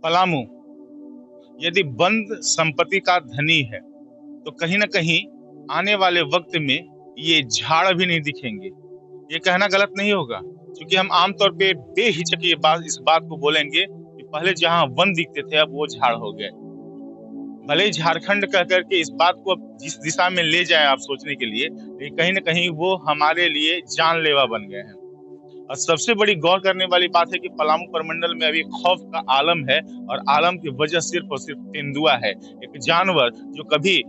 पलामू यदि बंद संपत्ति का धनी है तो कहीं ना कहीं आने वाले वक्त में ये झाड़ भी नहीं दिखेंगे। ये कहना गलत नहीं होगा, क्योंकि हम आमतौर पे बेहिचक इस बात को बोलेंगे कि पहले जहां वन दिखते थे अब वो झाड़ हो गए। भले ही झारखंड कह करके इस बात को अब जिस दिशा में ले जाए आप सोचने के लिए, लेकिन कहीं ना कहीं वो हमारे लिए जानलेवा बन गए हैं। और सबसे बड़ी गौर करने वाली बात है कि पलामू प्रमंडल में अभी खौफ का आलम है, और आलम की वजह सिर्फ और सिर्फ तेंदुआ है। एक जानवर जो कभी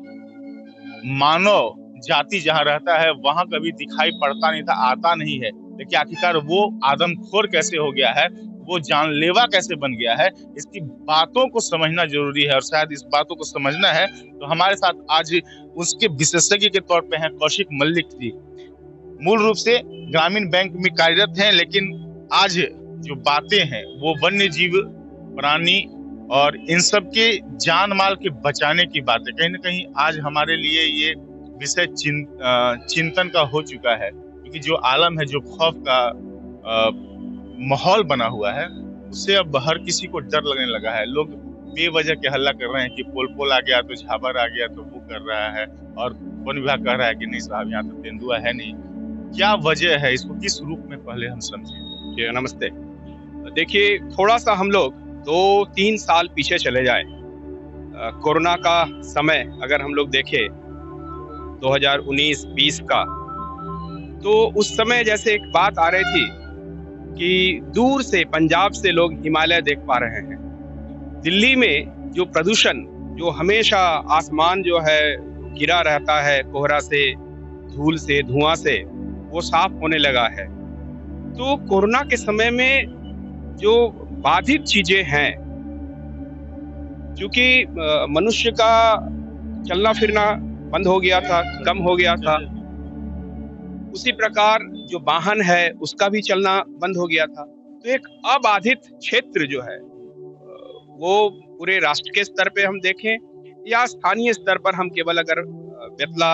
मानव जाति जहां रहता है वहां कभी दिखाई पड़ता नहीं था, आता नहीं है, लेकिन आखिरकार वो आदमखोर कैसे हो गया है, वो जानलेवा कैसे बन गया है, इसकी बातों को समझना जरूरी है। और शायद इस बातों को समझना है तो हमारे साथ आज उसके विशेषज्ञ के तौर पे हैं कौशिक मल्लिक जी। मूल रूप से ग्रामीण बैंक में कार्यरत हैं, लेकिन आज जो बातें हैं वो वन्य जीव, प्राणी और इन सब के जान माल के बचाने की बातें कहीं ना कहीं आज हमारे लिए ये विषय चिंतन का हो चुका है। क्योंकि जो आलम है, जो खौफ का माहौल बना हुआ है, उससे अब हर किसी को डर लगने लगा है। लोग बेवजह के हल्ला कर रहे हैं कि पोल पोल आ गया तो झाबर आ गया तो वो कर रहा है, और वन विभाग कह रहा है कि नहीं साहब यहाँ तो तेंदुआ है नहीं। क्या वजह है, इसको किस रूप में पहले हम समझें। नमस्ते। देखिए, थोड़ा सा हम लोग 2-3 साल पीछे चले जाए। कोरोना का समय अगर हम लोग देखें 2019-20 का, तो उस समय जैसे एक बात आ रही थी कि दूर से पंजाब से लोग हिमालय देख पा रहे हैं। दिल्ली में जो प्रदूषण, जो हमेशा आसमान जो है घिरा रहता है कोहरा से, धूल से, धुआं से, वो साफ होने लगा है। तो कोरोना के समय में जो बाधित चीजें हैं, क्योंकि मनुष्य का चलना फिरना बंद हो गया था, कम हो गया था, उसी प्रकार जो वाहन है उसका भी चलना बंद हो गया था। तो एक अबाधित क्षेत्र जो है वो पूरे राष्ट्र के स्तर पे हम देखें या स्थानीय स्तर पर हम केवल अगर बेतला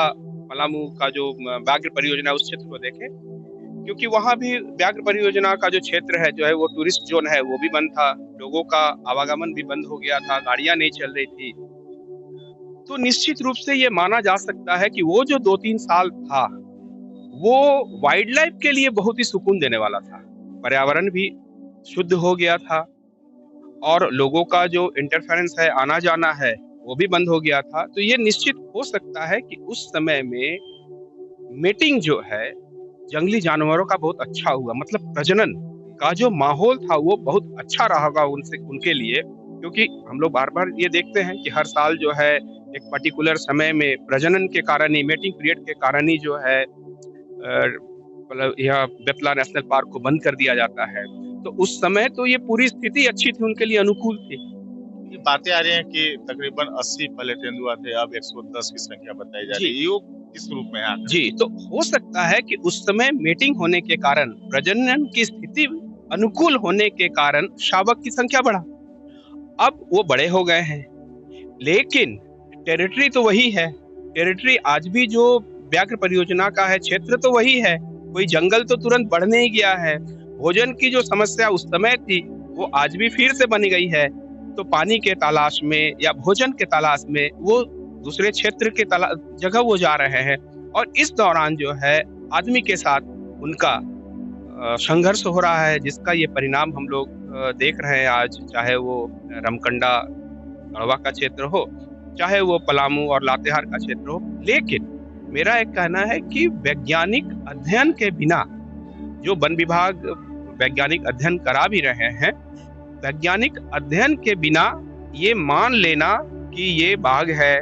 पलामू का जो व्याघ्र परियोजना उस क्षेत्र को देखें, क्योंकि वहां भी व्याघ्र परियोजना का जो क्षेत्र है जो है वो टूरिस्ट जोन है, वो भी बंद था, लोगों का आवागमन भी बंद हो गया था, गाड़ियां नहीं चल रही थी। तो निश्चित रूप से ये माना जा सकता है कि वो जो 2-3 साल था वो वाइल्ड लाइफ के लिए बहुत ही सुकून देने वाला था। पर्यावरण भी शुद्ध हो गया था और लोगों का जो इंटरफेरेंस है, आना जाना है, वो भी बंद हो गया था। तो ये निश्चित हो सकता है कि उस समय में मीटिंग जो है जंगली जानवरों का बहुत अच्छा हुआ, मतलब प्रजनन का जो माहौल था वो बहुत अच्छा रहा उनके लिए। क्योंकि हम लोग बार बार ये देखते हैं कि हर साल जो है एक पर्टिकुलर समय में प्रजनन के कारण ही, मीटिंग पीरियड के कारण ही जो है मतलब यह बेतला नेशनल पार्क को बंद कर दिया जाता है। तो उस समय तो ये पूरी स्थिति अच्छी थी, उनके लिए अनुकूल थी। ये बातें आ रही हैं कि तकरीबन 80 पहले तेंदुआ थे, अब 110 की संख्या बताई जा रही है। ये किस रूप में है? जी, तो हो सकता है कि उस समय मीटिंग होने के कारण, प्रजनन की स्थिति अनुकूल होने के कारण शावक की संख्या बढ़ा। अब वो बड़े हो गए हैं, लेकिन टेरिटरी तो वही है। टेरिटरी आज भी जो व्याघ्र परियोजना का है, क्षेत्र तो वही है, कोई जंगल तो तुरंत बढ़ नहीं गया है। भोजन की जो समस्या उस समय थी वो आज भी फिर से बन गई है। तो पानी के तलाश में या भोजन के तलाश में वो दूसरे क्षेत्र के जगह वो जा रहे हैं, और इस दौरान जो है आदमी के साथ उनका संघर्ष हो रहा है, जिसका ये परिणाम हम लोग देख रहे हैं आज। चाहे वो रमकंडा गढ़वा का क्षेत्र हो, चाहे वो पलामू और लातेहार का क्षेत्र हो। लेकिन मेरा एक कहना है कि वैज्ञानिक अध्ययन के बिना, जो वन विभाग वैज्ञानिक अध्ययन करा भी रहे हैं, वैज्ञानिक अध्ययन के बिना ये मान लेना कि ये बाघ है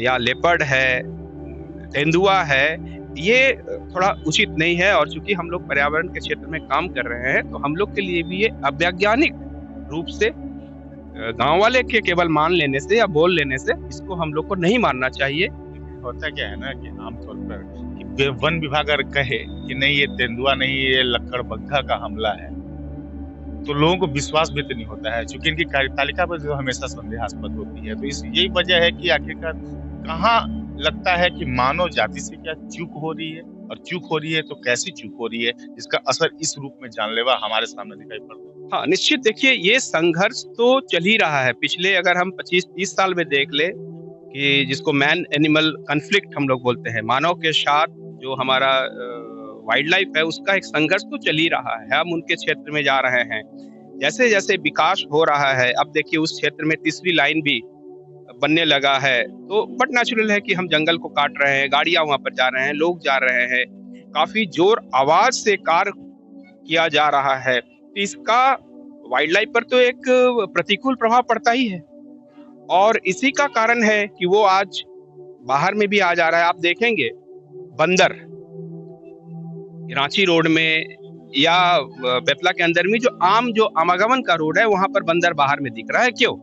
या लेपर्ड है, तेंदुआ है, ये थोड़ा उचित नहीं है। और चूंकि हम लोग पर्यावरण के क्षेत्र में काम कर रहे हैं, तो हम लोग के लिए भी ये अवैज्ञानिक रूप से गांव वाले के केवल मान लेने से या बोल लेने से इसको हम लोग को नहीं मानना चाहिए। होता क्या है ना कि आमतौर पर कि वन विभाग अगर कहे कि नहीं ये तेंदुआ नहीं, ये लक्कड़बग्घा का हमला है, तो लोगों को विश्वास भी तो नहीं होता है, क्योंकि इनकी कार्यतालिका पर जो हमेशा संदेहास्पद होती है। तो यही वजह है कि आखिरकार कहाँ लगता है कि मानव जाति से क्या चूक हो रही है, और चूक हो रही है तो कैसी चूक हो रही है, जिसका असर इस रूप में जानलेवा हमारे सामने दिखाई पड़ रहा है। हाँ, निश्चित देखिए, ये संघर्ष तो चल ही रहा है। पिछले अगर हम 25-30 साल में देख ले कि जिसको मैन एनिमल कॉन्फ्लिक्ट हम लोग बोलते हैं, मानव के साथ जो हमारा वाइल्ड लाइफ है उसका एक संघर्ष तो चल ही रहा है। हम उनके क्षेत्र में जा रहे हैं, जैसे जैसे विकास हो रहा है। अब देखिए उस क्षेत्र में तीसरी लाइन भी बनने लगा है, तो बट नेचुरल है कि हम जंगल को काट रहे हैं, गाड़ियां वहां पर जा रहे हैं, लोग जा रहे हैं, काफी जोर आवाज से कार्य किया जा रहा है। तो इसका वाइल्ड लाइफ पर तो एक प्रतिकूल प्रभाव पड़ता ही है, और इसी का कारण है कि वो आज बाहर में भी आ जा रहा है। आप देखेंगे बंदर रांची रोड में या बेतला के अंदर में जो आवागमन का रोड है वहां पर बंदर बाहर में दिख रहा है। क्यों?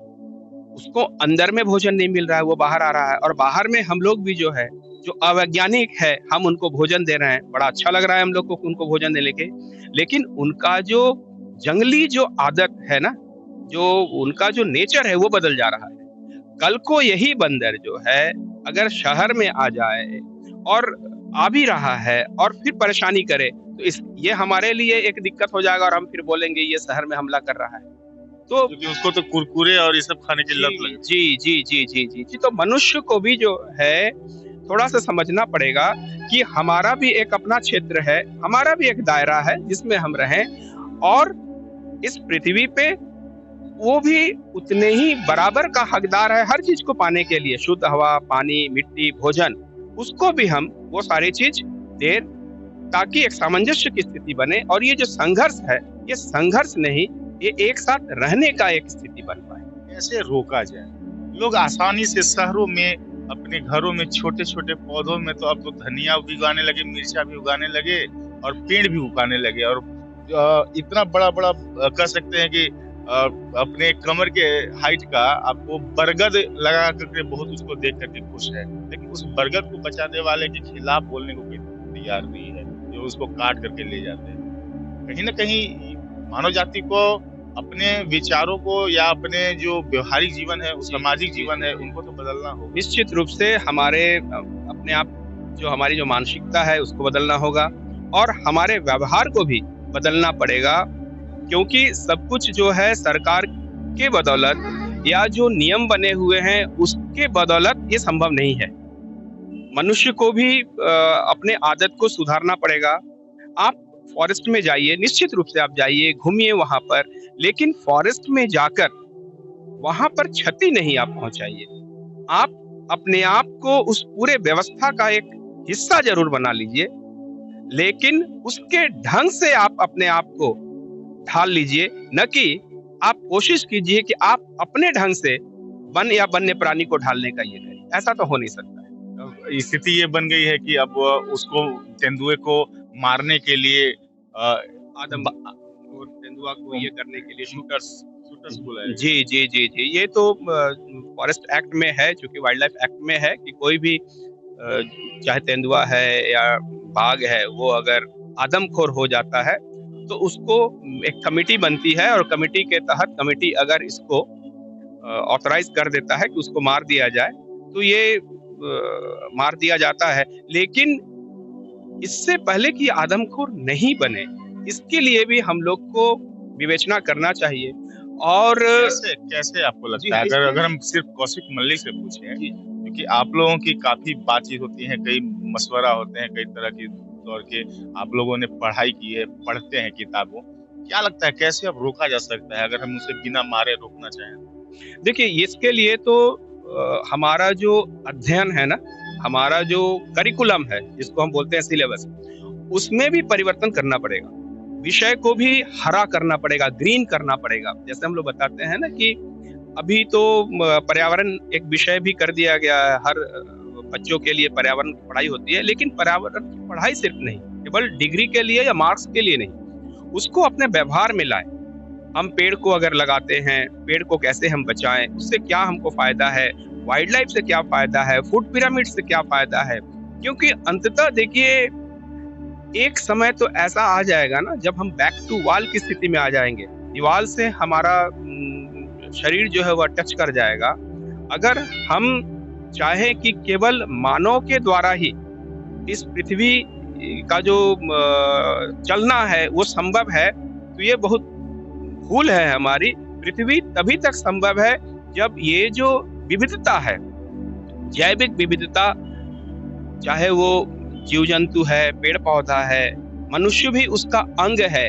उसको अंदर में भोजन नहीं मिल रहा है, वो बाहर आ रहा है। और बाहर में हम लोग भी जो है, जो अवैज्ञानिक है, हम उनको भोजन दे रहे हैं। बड़ा अच्छा लग रहा है हम लोग को उनको भोजन देने के, लेकिन उनका जो जंगली जो आदत है ना, जो उनका जो नेचर है वो बदल जा रहा है। कल को यही बंदर जो है अगर शहर में आ जाए और आ भी रहा है और फिर परेशानी करे, तो ये हमारे लिए एक दिक्कत हो जाएगा, और हम फिर बोलेंगे ये शहर में हमला कर रहा है। तो क्योंकि उसको तो कुरकुरे और ये सब खाने की लत लगी। जी जी जी जी जी जी। तो मनुष्य को भी जो है थोड़ा सा समझना पड़ेगा कि हमारा भी एक अपना क्षेत्र है, हमारा भी एक दायरा है जिसमें हम रहें, और इस पृथ्वी पे वो भी उतने ही बराबर का हकदार है हर चीज को पाने के लिए। शुद्ध हवा, पानी, मिट्टी, भोजन, उसको भी हम वो सारी चीज दे, ताकि एक सामंजस्य की स्थिति बने। और ये जो संघर्ष है, ये संघर्ष नहीं, ये एक साथ रहने का एक स्थिति बन पाए। कैसे रोका जाए? लोग आसानी से शहरों में अपने घरों में छोटे छोटे पौधों में तो अब तो धनिया भी उगाने लगे, मिर्चा भी उगाने लगे और पेड़ भी उगाने लगे, और इतना बड़ा बड़ा कह सकते हैं कि अपने कमर के हाइट का आपको बरगद लगा करके बहुत उसको देख करके खुश है। लेकिन उस बरगद को बचाने वाले के खिलाफ बोलने को कोई तैयार नहीं है, जो उसको काट करके ले जाते हैं। कहीं ना कहीं मानव जाति को अपने विचारों को या अपने जो व्यवहारिक जीवन है, सामाजिक जीवन है, उनको तो बदलना होगा। निश्चित रूप से हमारे अपने आप जो हमारी जो मानसिकता है उसको बदलना होगा, और हमारे व्यवहार को भी बदलना पड़ेगा, क्योंकि सब कुछ जो है सरकार के बदौलत या जो नियम बने हुए हैं उसके बदौलत ये संभव नहीं है। मनुष्य को भी अपने आदत को सुधारना पड़ेगा। आप फॉरेस्ट में जाइए, निश्चित रूप से आप जाइए, घूमिए वहां पर, लेकिन फॉरेस्ट में जाकर वहां पर क्षति नहीं आप पहुंचाइए। आप अपने आप को उस पूरे व्यवस्था का एक हिस्सा जरूर बना लीजिए, लेकिन उसके ढंग से आप अपने आप को ढाल लीजिए, न कि आप कोशिश कीजिए कि आप अपने ढंग से वन या वन्य प्राणी को ढालने का ये करें। ऐसा तो हो नहीं सकता है। स्थिति ये बन गई है कि अब उसको तेंदुए को मारने के लिए आदम और तेंदुआ को ये करने के लिए शूटर्स बुलाए। जी जी जी जी। ये तो फॉरेस्ट एक्ट में है, चूंकि वाइल्ड लाइफ एक्ट में है कि कोई भी चाहे तेंदुआ है या बाघ है, वो अगर आदमखोर हो जाता है तो उसको एक कमेटी बनती है, और कमेटी के तहत कमेटी अगर इसको ऑथराइज कर देता है कि उसको मार दिया जाए, तो ये मार दिया जाता है। लेकिन इससे पहले कि आदमखोर नहीं बने, इसके लिए भी हम लोग को विवेचना करना चाहिए। और कैसे आपको लगता है, अगर हम सिर्फ कौशिक मल्लिक से पूछें, क्योंकि आप लोगों की काफी बातचीत होती है, कई मशवरा होते हैं, कई तरह की तौर के आप लोगों ने पढ़ाई की है, पढ़ते हैं किताबों, क्या लगता है कैसे अब रोका जा सकता है अगर हम उसे बिना मारे रोकना चाहें? देखिए, इसके लिए तो हमारा जो अध्ययन है ना, हमारा जो करिकुलम है जिसको हम बोलते हैं सिलेबस, उसमें भी परिवर्तन करना पड़ेगा। विषय को भी हरा करना पड़ेगा, ग्रीन करना पड़ेगा। जैसे हम लोग बताते हैं ना कि अभी तो पर्यावरण एक विषय भी कर दिया गया है, हर बच्चों के लिए पर्यावरण की पढ़ाई होती है, लेकिन पर्यावरण की पढ़ाई सिर्फ नहीं, केवल डिग्री के लिए या मार्क्स के लिए नहीं, उसको अपने व्यवहार में लाएं। हम पेड़ को अगर लगाते हैं, पेड़ को कैसे हम बचाएं, उससे क्या हमको फायदा है, वाइल्ड लाइफ से क्या फायदा है, फूड पिरामिड से क्या फायदा है। क्योंकि अंततः देखिए, एक समय तो ऐसा आ जाएगा ना जब हम बैक टू वॉल की स्थिति में आ जाएंगे, दीवार से हमारा शरीर जो है वह टच कर जाएगा। अगर हम चाहें कि केवल मानव के द्वारा ही इस पृथ्वी का जो चलना है वो संभव है, तो ये बहुत भूल है हमारी। पृथ्वी तभी तक संभव है जब ये जो विविधता है, जैविक विविधता, चाहे वो जीव जंतु है, पेड़ पौधा है, मनुष्य भी उसका अंग है,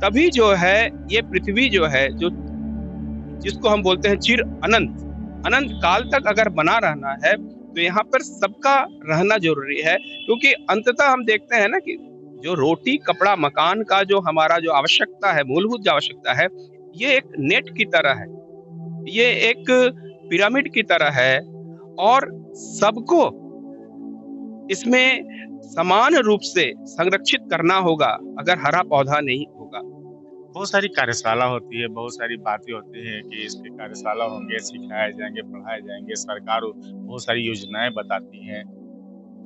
तभी जो है ये पृथ्वी जो है, जो जिसको हम बोलते हैं चिर अनंत, अनंत काल तक अगर बना रहना है तो यहाँ पर सबका रहना जरूरी है। क्योंकि अंततः हम देखते हैं ना कि जो रोटी कपड़ा मकान का जो हमारा जो आवश्यकता है, मूलभूत जो आवश्यकता है, ये एक नेट की तरह है, ये एक पिरामिड की तरह है, और सबको इसमें समान रूप से संरक्षित करना होगा अगर हरा पौधा नहीं होगा। बहुत सारी कार्यशाला होती है, बहुत सारी बातें होती हैं कि इसके कार्यशाला होंगे, सिखाए जाएंगे, पढ़ाए जाएंगे, सरकार बहुत सारी योजनाएं बताती हैं।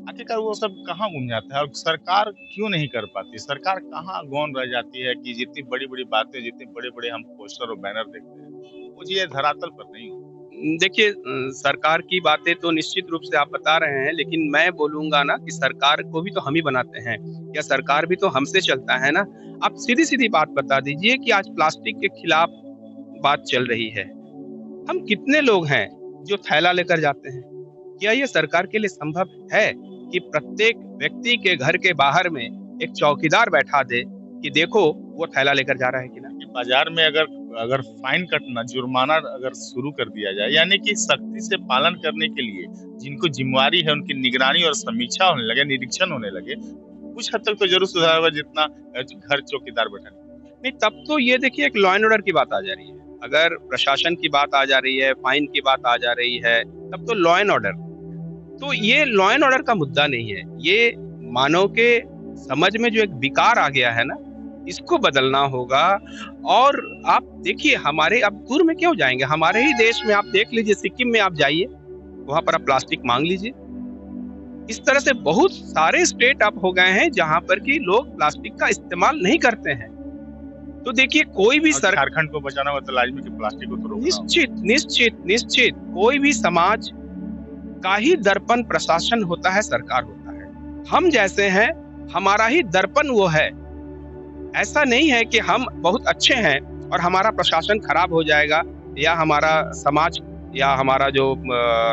आखिरकार वो सब कहाँ गुम जाता है और सरकार क्यों नहीं कर पाती? सरकार कहाँ गौन रह जाती है कि जितनी बड़ी-बड़ी बातें, जितने बड़े-बड़े हम पोस्टर और बैनर देखते हैं, वो चीज़ें धरातल पर नहीं होती। देखिए, सरकार की बातें तो निश्चित रूप से आप बता रहे हैं, लेकिन मैं बोलूँगा ना कि सरकार को भी तो हम ही बनाते हैं, या सरकार भी तो हमसे चलता है ना। आप सीधी-सीधी बात बता दीजिए कि आज प्लास्टिक के खिलाफ बात चल रही है। हम कितने लोग हैं जो थैला लेकर जाते हैं? क्या ये सरकार के लिए संभव है कि प्रत्येक व्यक्ति के घर के बाहर में एक चौकीदार बैठा दे कि देखो वो थैला लेकर जा रहा है कि ना? कि बाजार में अगर अगर फाइन कटना, जुर्माना अगर शुरू कर दिया जाए, यानी कि सख्ती से पालन करने के लिए जिनको जिम्मेवारी है उनकी निगरानी और समीक्षा होने लगे, निरीक्षण होने लगे, कुछ हद तक तो जरूर सुधार होगा जितना घर चौकीदार बैठा नहीं, तब तो ये देखिए एक लॉ एंड ऑर्डर की बात आ जा रही है। अगर प्रशासन की बात आ जा रही है, फाइन की बात आ जा रही है, तब तो लॉ एंड ऑर्डर। तो ये लॉ एंड ऑर्डर का मुद्दा नहीं है, ये मानव के समझ में जो एक विकार आ गया है ना, इसको बदलना होगा। और आप देखिए, हमारे अब दूर में क्यों जाएंगे, हमारे ही देश में आप देख लीजिए, सिक्किम में आप जाइए, वहां पर आप प्लास्टिक मांग लीजिए। इस तरह से बहुत सारे स्टेट अब हो गए हैं जहां पर कि लोग प्लास्टिक का इस्तेमाल नहीं करते हैं। तो देखिए, कोई भी झारखंड को बचाना हो तो लाजमी कि प्लास्टिक को तो रोकना। निश्चित निश्चित निश्चित कोई भी समाज का ही दर्पण प्रशासन होता है, सरकार होता है। हम जैसे हैं, हमारा ही दर्पण वो है। ऐसा नहीं है कि हम बहुत अच्छे हैं और हमारा प्रशासन खराब हो जाएगा, या हमारा समाज या हमारा जो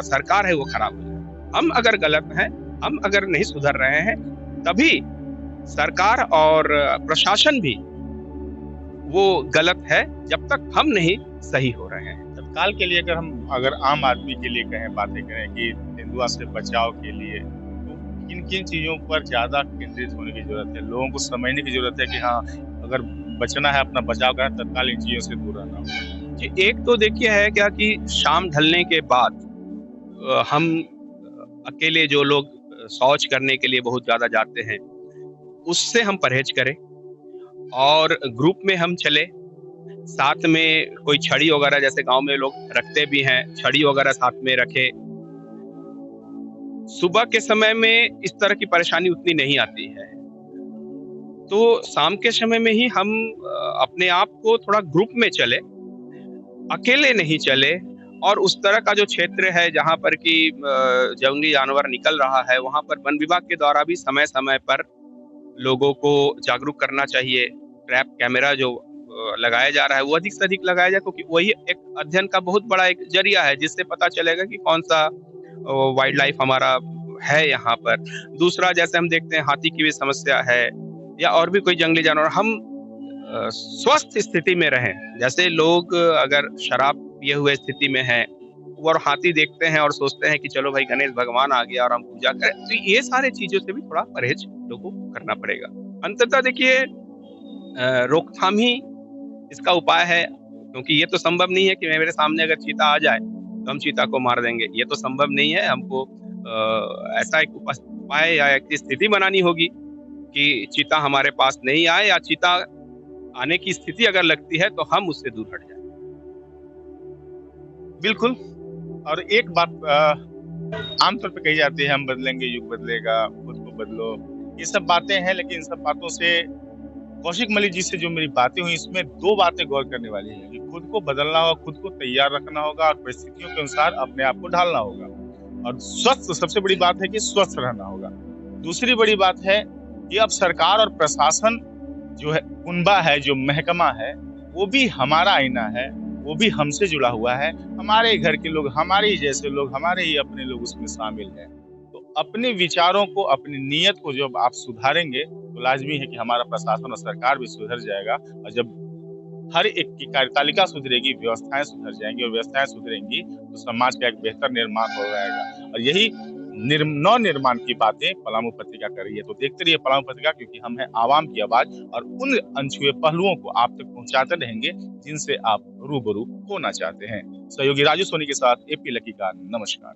सरकार है वो खराब हो जाएगा। हम अगर गलत हैं, हम अगर नहीं सुधर रहे हैं, तभी सरकार और प्रशासन भी वो गलत है, जब तक हम नहीं सही हो रहे हैं। तत्काल के लिए अगर आम आदमी के लिए कहें, बातें करें कि तेंदुआ से बचाव के लिए, तो किन किन चीजों पर ज्यादा केंद्रित होने की जरूरत है? लोगों को समझने की जरूरत है कि हाँ, अगर बचना है, अपना बचाव करना, तत्काल इन चीजों से दूर रहना होगा। जी, एक तो देखिए है क्या कि शाम ढलने के बाद हम अकेले जो लोग शौच करने के लिए बहुत ज्यादा जाते हैं, उससे हम परहेज करें, और ग्रुप में हम चले, साथ में कोई छड़ी वगैरह, जैसे गांव में लोग रखते भी हैं, छड़ी वगैरह साथ में रखे। सुबह के समय में इस तरह की परेशानी उतनी नहीं आती है, तो शाम के समय में ही हम अपने आप को थोड़ा ग्रुप में चले, अकेले नहीं चले। और उस तरह का जो क्षेत्र है जहां पर कि जंगली जानवर निकल रहा है, वहां पर वन विभाग के द्वारा भी समय समय पर लोगों को जागरूक करना चाहिए। ट्रैप कैमरा जो लगाया जा रहा है वो अधिक से अधिक लगाया जाए, क्योंकि वही एक अध्ययन का बहुत बड़ा एक जरिया है, जिससे पता चलेगा कि कौन सा वाइल्ड लाइफ हमारा है यहाँ पर। दूसरा, जैसे हम देखते हैं हाथी की भी समस्या है, या और भी कोई जंगली जानवर, हम स्वस्थ स्थिति में रहें। जैसे लोग अगर शराब पिए हुए स्थिति में हैं और हाथी देखते हैं और सोचते हैं कि चलो भाई गणेश भगवान आ गया और हम पूजा करें, तो ये सारे चीजों से भी थोड़ा परहेज लोगों को करना पड़ेगा। अंततः देखिए, रोकथाम ही इसका उपाय है, क्योंकि ये तो संभव नहीं है कि मेरे सामने अगर चीता आ जाए तो हम चीता को मार देंगे, ये तो संभव नहीं है। हमको ऐसा एक उपाय या एक स्थिति बनानी होगी कि चीता हमारे पास नहीं आए, या चीता आने की स्थिति अगर लगती है तो हम उससे दूर हट जाए। बिल्कुल। और एक बात आमतौर पे कही जाती है, हम बदलेंगे, युग बदलेगा, खुद को बदलो। ये सब बातें हैं, लेकिन इन सब बातों से, कौशिक मलिक जी से जो मेरी बातें हुई, इसमें दो बातें गौर करने वाली है कि खुद को बदलना होगा, खुद को तैयार रखना होगा और परिस्थितियों के अनुसार अपने आप को ढालना होगा। और स्वस्थ, सबसे बड़ी बात है कि स्वस्थ रहना होगा। दूसरी बड़ी बात है कि अब सरकार और प्रशासन जो है, कुनबा है, जो महकमा है, वो भी हमारा आईना है, वो भी हमसे जुड़ा हुआ है। हमारे घर के लोग, हमारे ही जैसे लोग, हमारे ही अपने लोग उसमें शामिल हैं। तो अपने विचारों को, अपनी नीयत को जब आप सुधारेंगे, तो लाज़मी है कि हमारा प्रशासन और सरकार भी सुधर जाएगा। और जब हर एक की कार्यतालिका सुधरेगी, व्यवस्थाएँ सुधर जाएँगी और व्यवस्थाएँ सुधरेंगी, तो समाज का एक बेहतर निर्माण हो जाएगा। और यही नव-निर्माण की बातें पलामू पत्रिका कर रही है। तो देखते रहिए पलामू पत्रिका, क्योंकि हम हैं आवाम की आवाज़ और उन अनछुए पहलुओं को आप तक पहुँचाते रहेंगे, जिनसे आप रूबरू होना चाहते हैं। सहयोगी राजू सोनी के साथ एपी लकी का नमस्कार।